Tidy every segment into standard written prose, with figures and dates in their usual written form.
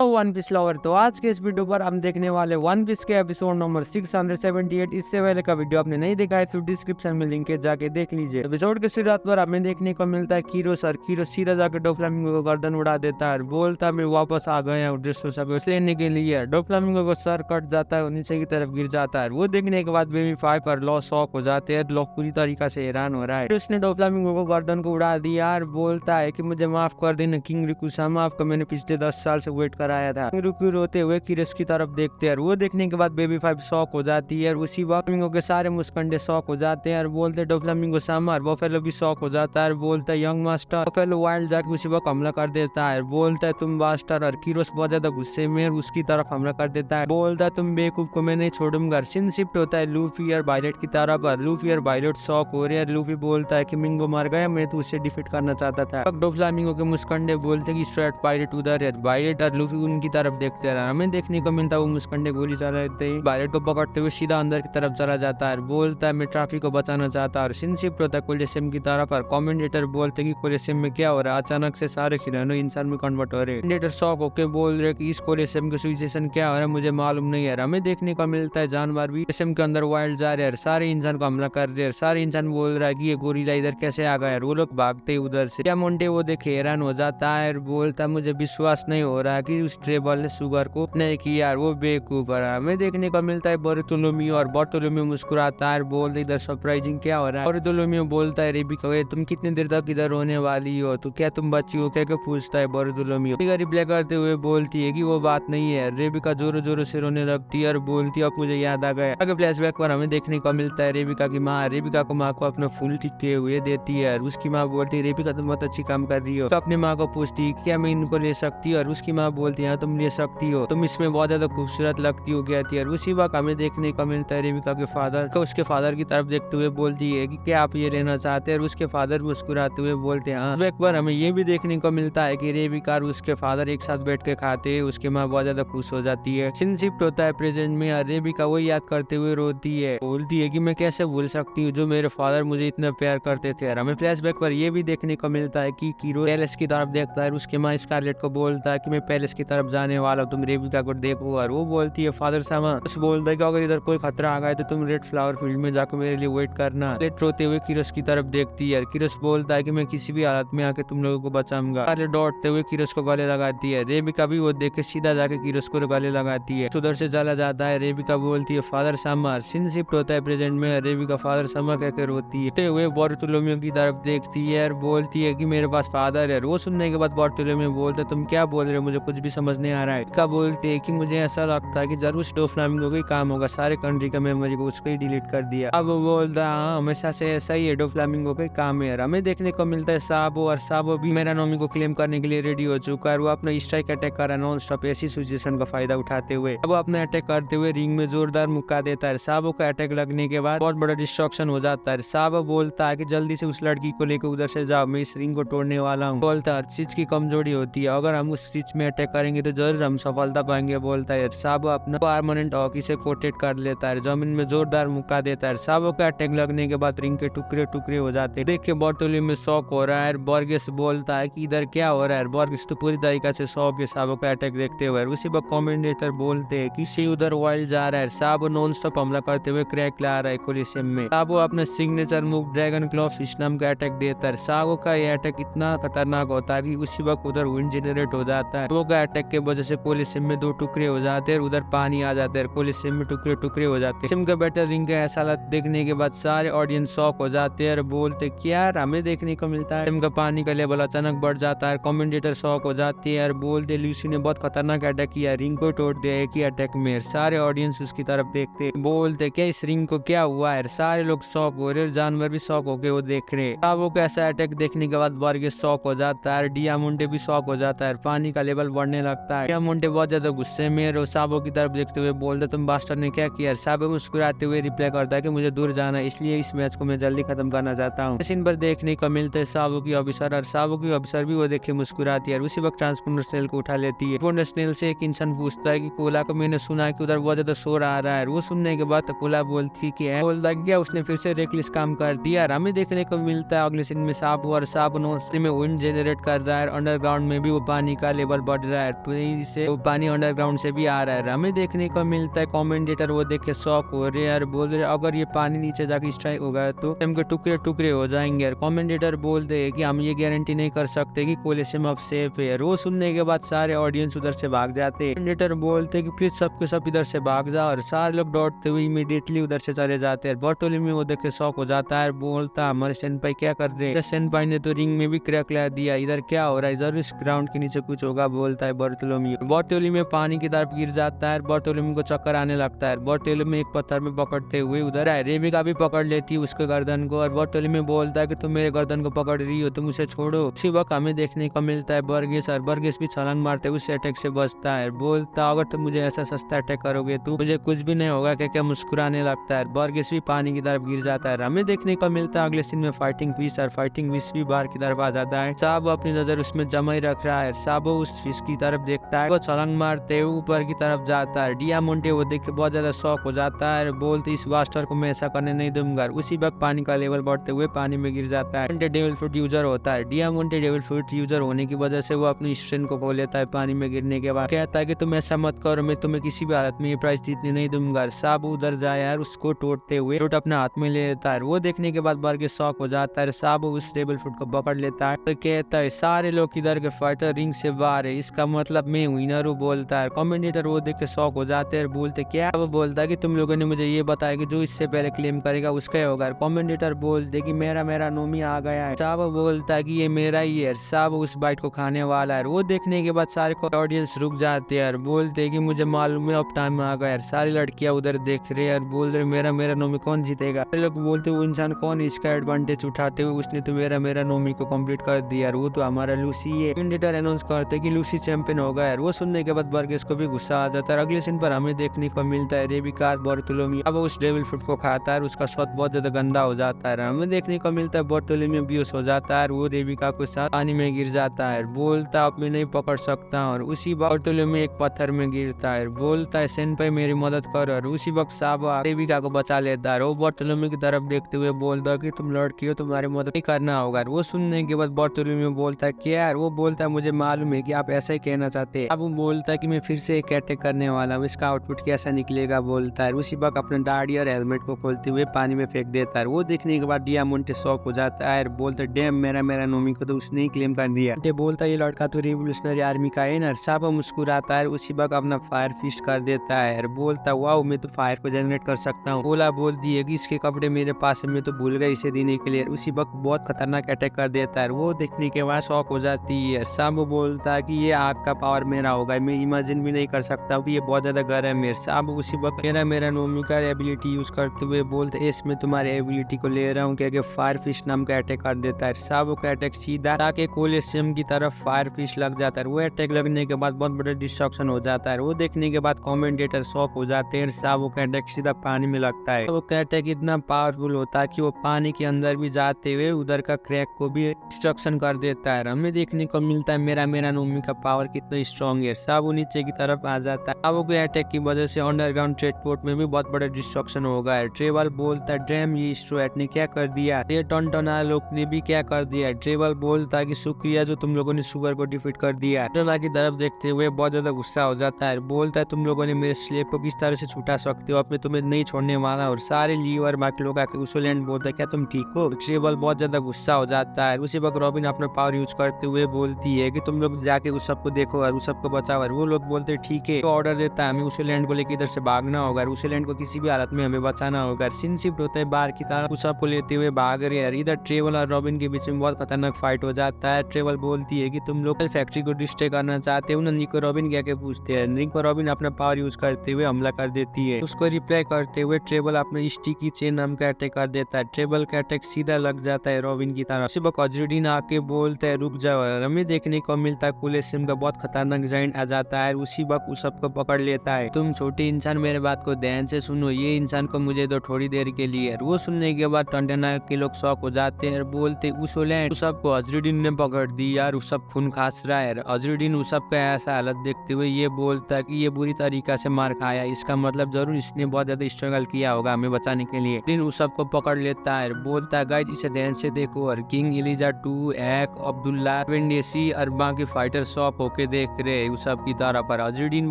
तो one piece lover, तो आज के इस वीडियो पर हम देखने वाले वन पीस के एपिसोड नंबर 678। इससे पहले का वीडियो आपने नहीं देखा है तो डिस्क्रिप्शन में लिंक है, जाके देख लीजिए। एपिसोड के शुरुआत पर हमें देखने को मिलता है कीरो सर। कीरो सीधा जाकर डोफ्लामिंगो को गर्दन उड़ा देता है, बोलता मैं वापस आ गया हूँ ड्रेसरोसा लेने के लिए। डोफ्लामिंगो को सर कट जाता है और नीचे की तरफ गिर जाता है। वो देखने के बाद बेबी 5 पर लॉ शॉक हो जाते हैं। लॉ पूरी तरीका से हैरान हो रहा है। उसने डोफ्लामिंगो को गर्दन को उड़ा दिया और बोलता है कि मुझे माफ कर देना किंग रिकुसामा, आपका मैंने पिछले 10 साल से वेट कराया था। रुकी रोते हुए किरस की तरफ देखते हैं। वो देखने के बाद बेबी 5 शॉक हो जाती है और उसी वक्त फ्लामिंगो के सारे मुस्कंडे शॉक हो जाते हैं और बोलते डोफ्लामिंगो सामा। बफेलो भी शॉक हो जाता है और बोलता है यंग मास्टर। बफेलो वाइल्ड जाके उसी वक्त हमला कर देता है, बोलता है तुम बास्टर। और किरोस बहुत ज्यादा गुस्से में उसकी तरफ हमला कर देता है, बोलता है तुम बेवकूफ को मैं नहीं छोड़ूंगा। सीन शिफ्ट होता है लूफी और वायलेट की तरफ। लूफी और वायलेट शॉक हो रहे हैं। लूफी बोलता है कि मिंगो मार गया, मैं तो उससे डिफीट करना चाहता था। डोफ्लामिंगो के मुस्कंडे बोलते कि स्ट्रेट वायलेट उधर है। वायलेट और लूफी उनकी तरफ देखते रहा। हमें देखने को मिलता है वो मुस्कंडे गोली चला रहे थे। वायलेट को पकड़ते हुए सीधा अंदर की तरफ चला जाता है, बोलता है मैं ट्रैफिक को बचाना चाहता है। सीन शिफ्ट होता है कोलिसेम की तरफ। और कमेंटेटर बोलते कि कोलिसेम में क्या हो रहा है, अचानक से सारे खिलौने इंसान में कन्वर्ट हो रहे हैं। कमेंटेटर शॉक होकर बोल रहे कि इस कोलिसेम की सिचुएशन क्या हो रहा है मुझे मालूम नहीं है। हमें देखने को मिलता है जानवर भी कोलिसेम के अंदर वाइल्ड जा रहे हैं, सारे इंसान को हमला कर रहे हैं। सारे इंसान बोल रहा है कि ये गोरिल्ला इधर कैसे आ गया। वो लोग भागते उधर से। क्या मोंटे वो देखे हैरान हो जाता है और बोलता मुझे विश्वास नहीं हो रहा कि उस ट्रेबल ने शुगर को नहीं किया, वो बेवकूफ है। हमें देखने को मिलता है बार्थोलोमियो। और बार्थोलोमियो मुस्कुराता है, बोलते इधर सरप्राइजिंग क्या हो रहा है। बार्थोलोमियो बोलता है रेबिका तुम कितने देर तक इधर रोने वाली हो, तो क्या तुम बच्ची हो क्या पूछता है बार्थोलोमियो। रेबिका रिप्लाई करते हुए बोलती है कि वो बात नहीं है। रेबिका जोरों जोरों से रोने लगती है और बोलती है अब मुझे याद आ गया। आगे फ्लैशबैक पर हमें देखने को मिलता है रेबिका की माँ रेबिका को माँ को अपना फूल टिकते हुए देती है। और उसकी माँ बोलती है रेबिका तुम बहुत अच्छी काम कर रही हो। तो अपनी माँ को पूछती है क्या मैं इनको ले सकती हूँ। और उसकी माँ बोलती है तुम ले सकती हो, तुम इसमें बहुत ज्यादा खूबसूरत लगती हो गया थी। और उसी वक्त हमें देखने को मिलता है रेबिका के फादर को उसके फादर की तरफ देखते हुए बोलती है कि क्या आप ये लेना चाहते हैं। और उसके फादर मुस्कुराते हुए बोलते हैं हाँ। एक बार हमें ये भी देखने को मिलता है कि रेबिका और उसके फादर एक साथ बैठ के खाते हैं। उसकी माँ बहुत ज्यादा खुश हो जाती है। सीन शिफ्ट होता है प्रेजेंट में और रेबिका वो याद करते हुए रोती है, बोलती है कि मैं कैसे भूल सकती हूँ जो मेरे फादर मुझे इतना प्यार करते थे। और हमें फ्लैशबैक पर ये भी देखने को मिलता है कि कीरो पैलेस की तरफ देखता है। उसकी माँ स्कारलेट को बोलता है कि मैं पैलेस की तरफ जाने वाला हूँ, तुम रेबिका को देखो। और वो बोलती है फादर सामा बस बोलता है कि अगर इधर कोई खतरा आ गया तो तुम रेड फ्लावर फील्ड में जाकर मेरे लिए वेट करना। लेट रोते हुए किरस की तरफ देखती है। किरस बोलता है कि मैं किसी भी हालत में आके तुम लोगों को बचाऊंगा। दौड़ते हुए किरस को गले लगाती है। रेबिका भी वो देख के सीधा जाके किरस को गले लगाती है। उधर से चला जाता है। रेबिका बोलती है फादर सामा। सीन शिफ्ट होता है प्रेजेंट में। रेबिका फादर सामा कहकर रोती है। हुए बार्थोलोमियो की तरफ देखती है और बोलती है कि मेरे पास फादर है। वो सुनने के बाद बार्थोलोमियो बोलता है तुम क्या बोल रहे हो, मुझे कुछ भी समझ नहीं आ रहा है। क्या बोलते है कि मुझे ऐसा लगता है कि जरूर डोफ्लामिंगो का ही काम होगा, सारे कंट्री का मेमोरी को उसको ही डिलीट कर दिया। अब वो बोलता है हाँ हमेशा से ऐसा ही है, डोफ्लामिंगो का ही काम है। हमें देखने को मिलता है साबो। और साबो भी मेरानोमी को क्लेम करने के लिए रेडी हो चुका है। वो अपना स्ट्राइक अटैक कर रहा है नॉन स्टॉप ऐसी सिचुएशन का फायदा उठाते हुए। अब वो अपना अटैक करते हुए रिंग में जोरदार मुक्का देता है। साबो का अटैक लगने के बाद बहुत बड़ा डिस्ट्रक्शन हो जाता है। साबो बोलता है कि जल्दी से उस लड़की को लेकर उधर से जाओ, मैं इस रिंग को तोड़ने वाला हूँ। बोलता है हर चीज की कमजोरी होती है, अगर हम उस चीज में अटैक करेंगे तो जरूर हम सफलता पाएंगे। बोलता है साबो अपना परमानेंट हॉकी से कोटेड कर लेता है, जमीन में जोरदार मुक्का देता है। साबो का अटैक लगने के बाद रिंग के टुकड़े टुकड़े हो जाते हैं। देख के बार्थोलोमियो में शॉक हो रहा है। बॉर्गेस बोलता है कि इधर क्या हो रहा है। बॉर्गेस तो पूरी तरीके से शॉक है साबो का अटैक देखते हुए। उसी वक्त कमेंटेटर बोलते हैं कि सी उधर वाइल्ड जा रहा है। साबो नॉन स्टॉप हमला करते हुए क्रैक ला रहा है कोलिसेम में। साबो अपना signature move dragon claw fist नाम का अटैक देता है। साबो का यह अटैक इतना खतरनाक होता है कि उसी वक्त उधर विंड जनरेट हो जाता है। वो का अटैक के वजह से कोलिसेम में दो टुकड़े हो जाते हैं, उधर पानी आ जाते हैं, कोलिसेम में टुकड़े टुकड़े हो जाते हैं। सिम का बैटल रिंग का ऐसा हालत देखने के बाद सारे ऑडियंस शॉक हो जाते हैं और बोलते क्या यार हमें देखने को मिलता है। सिम का पानी का लेवल अचानक बढ़ जाता है। कमेंटेटर शॉक हो जाती है और बोलते लूसी ने बहुत खतरनाक अटैक किया, रिंग को तोड़ दिया एक ही अटैक में। सारे ऑडियंस उसकी तरफ देखते बोलते क्या इस रिंग को क्या हुआ है। सारे लोग शॉक हो रहे, जानवर भी शॉक हो गए वो देख रहे। साबो का ऐसा अटैक देखने के बाद बॉर्गेस शॉक हो जाता है। डियामोंटे भी शॉक हो जाता है, पानी का लेवल बढ़ने लगता है। डियामोंटे बहुत ज्यादा गुस्से में और साबो की तरफ देखते हुए बोलते तुम बास्टर ने क्या किया। साबो मुस्कुराते हुए रिप्लाई करता है कि मुझे दूर जाना है, इसलिए इस मैच को मैं जल्दी खत्म करना चाहता हूँ। सीन पर देखने को मिलते है साबो की ऑफिसर। और साबो की ऑफिसर भी वो देख के मुस्कुराती है। उसी वक्त ट्रांसपोर्टर स्नेल को उठा लेती है। ट्रांसपोर्टर स्नेल से एक इंसान पूछता है कि कोला को मैंने सुना है कि उधर बहुत ज्यादा शोर आ रहा है। वो सुनने के बाद कोला बोलती है बोलता गया उसने फिर से रेकलेस काम कर दिया। हमें देखने को मिलता है अगले सीन में साबो और साबो में विंड जनरेट कर रहा है। अंडरग्राउंड में भी वो पानी का लेवल बढ़ रहा है। तेजी से वो पानी अंडरग्राउंड से भी आ रहा है। हमें देखने को मिलता है कमेंटेटर वो देख के शॉक हो रहे यार, बोल रहे अगर ये पानी नीचे जाके स्ट्राइक होगा तो हम के टुकड़े टुकड़े हो जाएंगे यार। कमेंटेटर बोलते हैं कि हम ये गारंटी नहीं कर सकते कि कोलिसियम अब सेफ है। वो सुनने के बाद सारे ऑडियंस उधर से भाग जाते हैं। कमेंटेटर बोलते हैं कि प्लीज सबके सब इधर से भाग जाओ, और सारे लोग दौड़ते हुए इमीडिएटली उधर से चले जाते हैं। बार्टोलोम्यू वो देख के शॉक हो जाता है, बोलता हमारे सेनपाई क्या कर रहे हैं, सेनपाई ने तो रिंग में भी क्रैक ला दिया, इधर क्या हो रहा है, जरूर इस ग्राउंड के नीचे कुछ होगा, बोलता है बार्टोलोम्यू। बार्टोलोम्यू पानी की तरफ गिर जाता है, बार्टोलोम्यू को चक्कर आने लगता है। बार्टोलोम्यू एक पत्थर में पकड़ते हुए उधर है, रेबिका भी पकड़ लेती है उसके गर्दन को, और बार्टोलोम्यू बोलता है कि तुम मेरे गर्दन को पकड़ रही हो, तुम उसे छोड़ो। उसी वक्त हमें देखने को मिलता है बर्गिस, और बर्गिस भी छलांग मारते हुए उस अटैक से बचता है। बोलता अगर तुम मुझे ऐसा सस्ता अटैक करोगे तो मुझे कुछ भी नहीं होगा, क्या मुस्कुराने लगता है। बर्गिस भी पानी की तरफ गिर जाता है। हमें देखने को मिलता है अगले सीन में फाइटिंग फिश, और फाइटिंग फिश भी बाहर की तरफ आ जाता है। साबो अपनी नजर उसमें जमा ही रख रहा है। साबो उस फिश की तरफ देखता है, वो छलांग मारते हुए ऊपर की तरफ जाता है। डियामोंटे वो देख के बहुत ज्यादा शॉक हो जाता है, बोलते इस वास्टर को मैं ऐसा करने नहीं दूंगा। उसी वक्त पानी का लेवल बढ़ते हुए पानी में गिर जाता है। डेविल फ्रूट यूजर होता है। डियामोंटे डेविल फ्रूट यूजर होने की वजह से वो अपनी स्ट्रेंथ को खो लेता है पानी में गिरने के बाद। कहता है कि तुम ऐसा मत करो, मैं तुम्हें किसी भी हालत में ये प्राइस जीतने नहीं दूंगा। साबो उधर जाए यार, उसको तोड़ते हुए फ्रूट अपने हाथ में ले लेता है। वो देखने के बाद बर्गिस शॉक हो जाता है। साबो उस डेविल फ्रूट को पकड़ लेता है, तो कहता है सारे लोग इधर के फाइटर रिंग से बाहर है, इसका मतलब मैं विनर हूँ, बोलता है। कमेंटेटर वो देख के शॉक हो जाते हैं, बोलते क्या, वो बोलता है कि तुम लोगों ने मुझे ये बताया कि जो इससे पहले क्लेम करेगा उसका ही होगा। कमेंटेटर बोलते कि मेरा नोमी आ गया है। साबो बोलता है कि ये मेरा ही है। साबो उस बाइट को खाने वाला है। वो देखने के बाद सारे ऑडियंस रुक जाते हैं, बोलते हैं कि मुझे मालूम है अब टाइम आ गया है। सारी लड़कियां उधर देख रहे हैं, बोल रहे मेरा नोमी कौन जीतेगा। लोग बोलते वो इंसान कौन इसका एडवांटेज उठाते हुए उसने तो मेरा नोमी को कंप्लीट कर दिया, वो तो हमारा लूसी है। कमेंटेटर अनाउंस करते कि लूसी चैंपियन हो गया है। वो सुनने के बाद बर्गिस को भी गुस्सा आ जाता है। अगले सीन पर हमें देखने को मिलता है रेबिका बार्टोलोम्यू अब उस डेविल फ्रूट को खाता है, उसका स्वाद बहुत ज्यादा गंदा हो जाता है। हमें देखने को मिलता है बार्टोलोम्यू बेहोश हो जाता है, वो रेबिका के साथ पानी में गिर जाता है। बोलता अब मैं नहीं पकड़ सकता, और उसी बार्टोलोम्यू एक पत्थर में गिरता है। बोलता है सेनपाई मेरी मदद करो, और उसी वक्त साबो रेबिका को बचा लेता है। वो बार्टोलोम्यू की तरफ देखते हुए बोलता है कि तुम लड़की हो, तुम्हारी मदद नहीं करना होगा। वो सुनने के बाद बार्टोलोम्यू बोलता है क्या यार, वो बोलता है मुझे मालूम है कि आप ऐसा ही कहना चाहते हैं। अब वो बोलता है कि मैं फिर से एक अटैक करने वाला हूँ, इसका आउटपुट कैसा निकलेगा, बोलता है। उसी वक्त अपने दाढ़ी और हेलमेट को खोलते हुए पानी में फेंक देता है। वो देखने के बाद डियामोंटे शॉक हो जाता है, बोलता है डैम मेरा नोमी को तो उसने ही क्लेम कर दिया। बोलता है ये लड़का तो रिवोल्यूशनरी आर्मी का है ना। साबो मुस्कुराता है, उसी वक्त अपना फायर फिस्ट कर देता है, बोलता है वाओ मैं तो फायर को जनरेट कर सकता हूँ। बोला बोलती है कि इसके कपड़े मेरे पास है, मैं तो भूल गई इसे देने के लिए। उसी वक्त बहुत खतरनाक अटैक कर देता है। वो देखने के बाद शॉक हो जाती है। साबो बोलता है कि ये आग का पावर मेरा होगा, मैं इमेजिन भी नहीं कर सकता कि ये बहुत ज्यादा गर्म है। साबो उसी वक्त मेरा नोमी का एबिलिटी यूज करते हुए बोलते है इसमें तुम्हारे एबिलिटी को ले रहा हूँ, क्या फायर फिश नाम का अटैक कर देता है। साबो का अटैक सीधा ताकि कोलिसियम की तरफ फायर फिश लग जाता है। वो अटैक लगने के बाद बहुत बड़ा डिस्ट्रक्शन हो जाता है। वो देखने के बाद कमेंटेटर शॉक हो जाते हैं। साबो का अटैक सीधा पानी में लगता है। वो का अटैक इतना पावरफुल होता है कि वो पानी के अंदर भी जाते हुए उधर का क्रैक को भी डिस्ट्रक्शन कर देता है। हमें देखने को मिलता है मेरा नोमी का पावर कितना स्ट्रॉन्ग है। साबो नीचे की तरफ आ जाता है। साबो के अटैक की वजह से अंडरग्राउंड ट्रेडपोर्ट में भी बहुत बड़ा डिस्ट्रक्शन हो गया है। ट्रेवल बोलता है ड्रैम ये स्ट्रोएट ने क्या कर दिया, ये टोंटोना लोग ने भी क्या कर दिया। ट्रेवल बोलता है कि शुक्रिया जो तुम लोगों ने सुगर को डिफीट कर दिया। टोंटोना की तरफ देखते हुए बहुत ज्यादा गुस्सा हो जाता है, बोलता है तुम लोगों ने मेरे स्लेव को किस तरह से छुटा सकते हो, अब मैं तुम्हें नहीं छोड़ने वाला। और सारे लीवर बाकी लोग आके उसोलैंड बोलता है क्या तुम ठीक हो। ट्रेवल बहुत ज्यादा गुस्सा हो जाता है। उसी वक्त रॉबिन अपना पावर यूज करते हुए बोलती है कि तुम लोग जाके उस सबको देखो और उस सबको बचाओ। और वो लोग बोलते ठीक है, तो ऑर्डर देता है हमें उसोलैंड को लेकर इधर से भागना होगा, उसोलैंड को किसी भी हालत में हमें बचाना होगा। सीन शिफ्ट होता है बाहर की तरफ, उस सबको लेते हुए भाग रहे हैं। इधर ट्रेवल और रॉबिन के बीच में बहुत खतरनाक फाइट हो जाता है। ट्रेवल बोलती है कि तुम लोग फैक्ट्री को डिस्ट्रॉय करना चाहते हो ना। निको रॉबिन क्या क्या पूछते हैं। निको रॉबिन अपना पावर यूज करते हुए हमला कर देती है। उसको रिप्लाई करते हुए ट्रेवल अपने स्टिकी चेन नाम का अटैक कर देता है। ट्रेवल का अटैक सीधा लग जाता है रॉबिन की तरफ। सुबह अजरुद्दीन आके बोलता है रुक जाओ। हमें देखने को मिलता है कोलिसियम का बहुत खतरनाक जाइंट आ जाता है। उसी वक्त उस सबको पकड़ लेता है। तुम छोटे इंसान मेरे बात को ध्यान से सुनो, ये इंसान को मुझे दो थोड़ी देर के लिए। वो सुनने के बाद टोंटोना के लोग शॉक हो जाते हैं, बोलते उसोलैंड उस सबको अजरुद्दीन ने पकड़ दी यार, उस सब खून खास रहा है। अजरुद्दीन उस सब का ऐसा हालत देखते हुए ये बोलता है कि ये बुरी तरीका से मार खाया, इसका मतलब जरूर इसने बहुत ज्यादा स्ट्रगल किया होगा हमें बचाने के लिए। दिन उस सबको पकड़ लेता है, बोलता है गाइस इसे ध्यान से देखो। और किंग एलिजा 2 एक अब्दुल्ला वेंडेसी और बाकी फाइटर शॉक हो होके देख रहे उसब की तरफ। पर अजरुद्दीन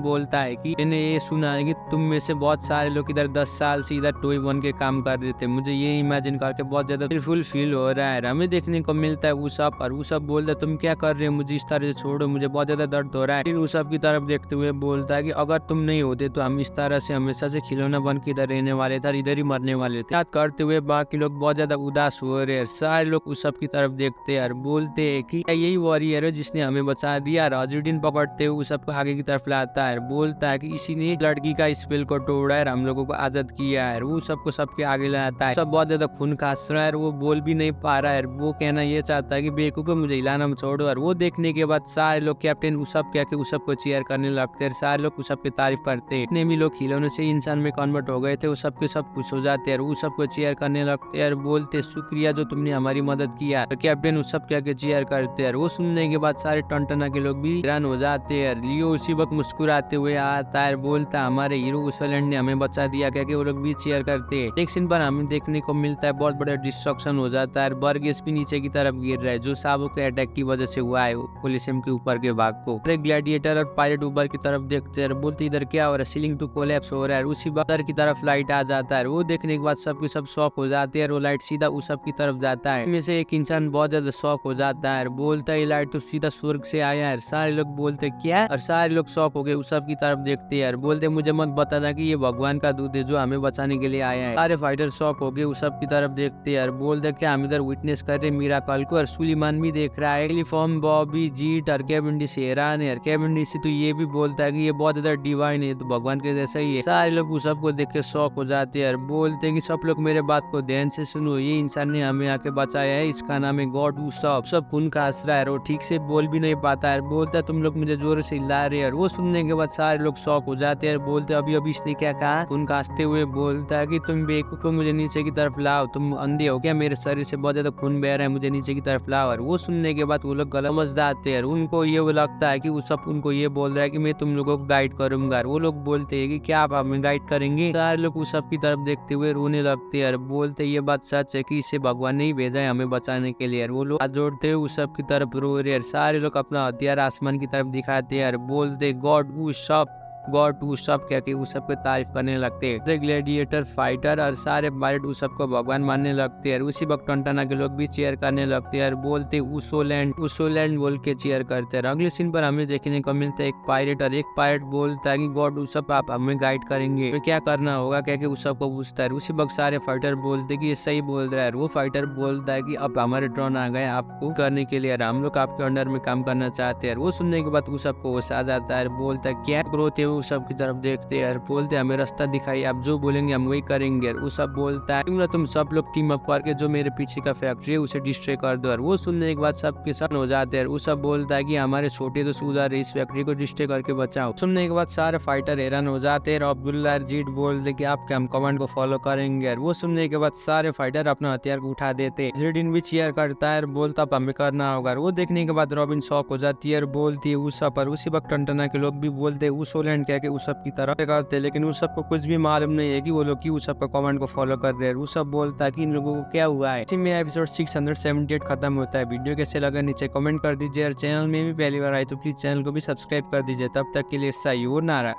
बोलता है कि मैंने ये सुना है कि तुम में से बहुत सारे लोग इधर 10 साल से इधर टॉय बन के काम कर रहे थे। मुझे ये इमेजिन करके बहुत ज्यादा फुल फील हो रहा है। हमें देखने को मिलता है उसब, और उसब बोलता है तुम क्या कर रहे हो, मुझे इस तरह से छोड़ो, मुझे बहुत ज्यादा दर्द हो रहा है। लेकिन उसब की तरफ देखते हुए बोलता है कि अगर तुम नहीं होते तो हम इस तरह से हमेशा से खिलौना बन के इधर रहने वाले थे, इधर ही मरने वाले थे। याद करते हुए बाकी लोग बहुत ज्यादा उदास हो रहे हैं। सारे लोग उसब की तरफ देखते हैं और बोलते है कि यही वॉरियर है जिसने हमें बचा दिया। अजरुद्दीन पकड़ते हुए उसब को आगे की तरफ लाता है, बोलता है कि इसी ने लड़की का स्पेल को तोड़ा है, हम लोगों को आजाद किया है। वो सबको सबके आगे लाता है। सब बहुत ज्यादा खून खास रहा है, वो बोल भी नहीं पा रहा है। वो कहना ये चाहता है कि बेवकूफ मुझे हिलाना मत छोड़ो। और वो देखने के बाद सारे लोग कैप्टन उसब कह के उसब को चीयर करने लगते हैं। सारे लोग उसब की तारीफ करते हैं। इतने भी लोग खिलौने से इंसान में कन्वर्ट हो गए थे, वो सब के सब खुश हो जाते हैं। वो सबको चीयर करने लगते हैं और बोलते शुक्रिया जो तुमने हमारी मदद किया। तो कैप्टन उसब कह के चीयर करते हैं। वो सुनने के बाद सारे टनटना के लोग भी हैरान हो जाते हैं। लियो उसी वक्त मुस्कुराते हुए आता है, बोलता है हमारे हीरो उसलैंड ने हमें बचा दिया, कह के वो लोग भी चीयर करते हैं। एक सीन पर हमें देखने को मिलता है बहुत बड़ा डिस्ट्रक्शन हो जाता है। बर्गेस भी नीचे की तरफ गिर रहा है, जो साबो के अटैक की वजह से हुआ है कोलिसियम के ऊपर के भाग को। ग्लैडिएटर और पायलट ऊपर की तरफ देखते हैं, बोलते इधर क्या हो रहा है, सीलिंग तो कोलैप्स हो रहा है। उसी वक्त की तरफ लाइट आ जाता है। वो देखने के बाद सबके सब शॉक हो जाते हैं। वो लाइट सीधा उसब की तरफ जाता है। इनमें से एक इंसान बहुत ज्यादा शॉक हो जाता है, बोलता है लाइट तो सीधा स्वर्ग से आया है। सारे लोग बोलते क्या, और सारे लोग शॉक हो गए उसब की तरफ देखते हैं। बोलते मुझे मत बताना कि ये भगवान का दूध है जो हमें बचाने के लिए आया है। सारे फाइटर शॉक हो गए उसब की तरफ देखते हैं। बोलते क्या हम इधर विटनेस कर रहे मिराकल को, और सुलेमान भी देख रहा है। टेलीफॉर्म बॉबी जीट और कैवेंडिश हैरान है। कैवेंडिश तो ये भी बोलता है कि ये बहुत ज्यादा डिवाइन है, तो भगवान के जैसा ही है। सारे लोग उसब को देख के शॉक हो जाते हैं। बोलते कि सब लोग मेरे बात को ध्यान से सुनो, ये इंसान ने हमें आके बचाया है, इसका नाम है गॉड उसब। सब खून का आसरा है, वो ठीक से बोल भी नहीं पाता है। बोलता है तुम लोग मुझे जोर से हिला रहे हैं। वो सुनने के बाद सारे लोग शॉक हो जाते हैं। बोलते अभी अभी इसने क्या कहा। खून खांसते हुए बोलता है कि तुम बेवकूफ को मुझे नीचे की तरफ लाओ, तुम अंधे हो क्या, मेरे शरीर से बहुत ज्यादा खून बह रहा है, मुझे नीचे की तरफ लाओ। और वो सुनने के बाद वो लोग गलत समझ जाते हैं। उनको ये लगता है कि उसब उनको ये बोल रहा है कि मैं तुम लोगों को गाइड करूंगा। वो लोग बोलते हैं कि क्या आप हमें गाइड करेंगे। सारे लोग उसब की तरफ देखते हुए रोने लगते हैं। बोलते ये बात सच है कि इसे भगवान ने ही भेजा है हमें बचाने के लिए। वो लोग हाथ जोड़ते हुए उसब की तरफ रो रहे हैं। सारे लोग अपना हथियार आसमान की तरफ दिखाते हैं, बोलते गॉड उसब, गॉड उसब कह के उसब को तारीफ करने लगते हैं। ग्लैडिएटर फाइटर और सारे पायलट उसब को भगवान मानने लगते हैं। उसी वक्त टनटना के लोग भी चीयर करने लगते हैं, बोलते उसोलैंड उसोलैंड बोल के चीयर करते हैं। अगले सीन पर हमें देखने को मिलता है एक पायलट, और एक पायलट बोलता है कि गॉड उसब आप हमें गाइड करेंगे, तो क्या करना होगा कह के उसब को पूछता है। उसी वक्त सारे फाइटर बोलते कि ये सही बोल रहा है। वो फाइटर बोलता है कि अब हमारे ट्रॉन आ गए आपको करने के लिए, हम लोग आपके अंडर में काम करना चाहते हैं। वो सुनने के बाद उसब को होश आ जाता है, बोलता है क्या ग्रोथ उसब की तरफ देखते हैं। बोलते हमें रास्ता दिखाई, आप जो बोलेंगे हम वही करेंगे। उसब बोलता है क्यों तुम सब लोग टीम अप करके जो मेरे पीछे का फैक्ट्री है उसे डिस्ट्रॉय कर दो। और वो सुनने के बाद सबके सन हो जाते हैं। उसब बोलता है कि हमारे छोटे दोस्त उधर इस फैक्ट्री को डिस्ट्रॉय करके बचाओ। सुनने के बाद सारे फाइटर हैरान हो जाते हैं। अब्दुल्ला और जीट बोलते कि आपके हम कमांड को फॉलो करेंगे। वो सुनने के बाद सारे फाइटर अपना हथियार को उठा देते। जेडिन भी चीयर करता है, बोलता हमें करना होगा। वो देखने के बाद रॉबिन शॉक हो जाती है और बोलती है उसब पर। उसी वक्त टनटना के लोग भी बोलते उसोलैंड कह के उसब की तरफ करते, लेकिन उसब को कुछ भी मालूम नहीं है कि वो लोग क्यों उसब का कमांड को फॉलो कर रहे हैं। उसब बोलता है कि इन लोगों को क्या हुआ है। इसी में एपिसोड 678 खत्म होता है। वीडियो कैसे लगा नीचे कमेंट कर दीजिए, और चैनल में भी पहली बार आए तो प्लीज चैनल को भी सब्सक्राइब कर दीजिए। तब तक के लिए सही हो नारा।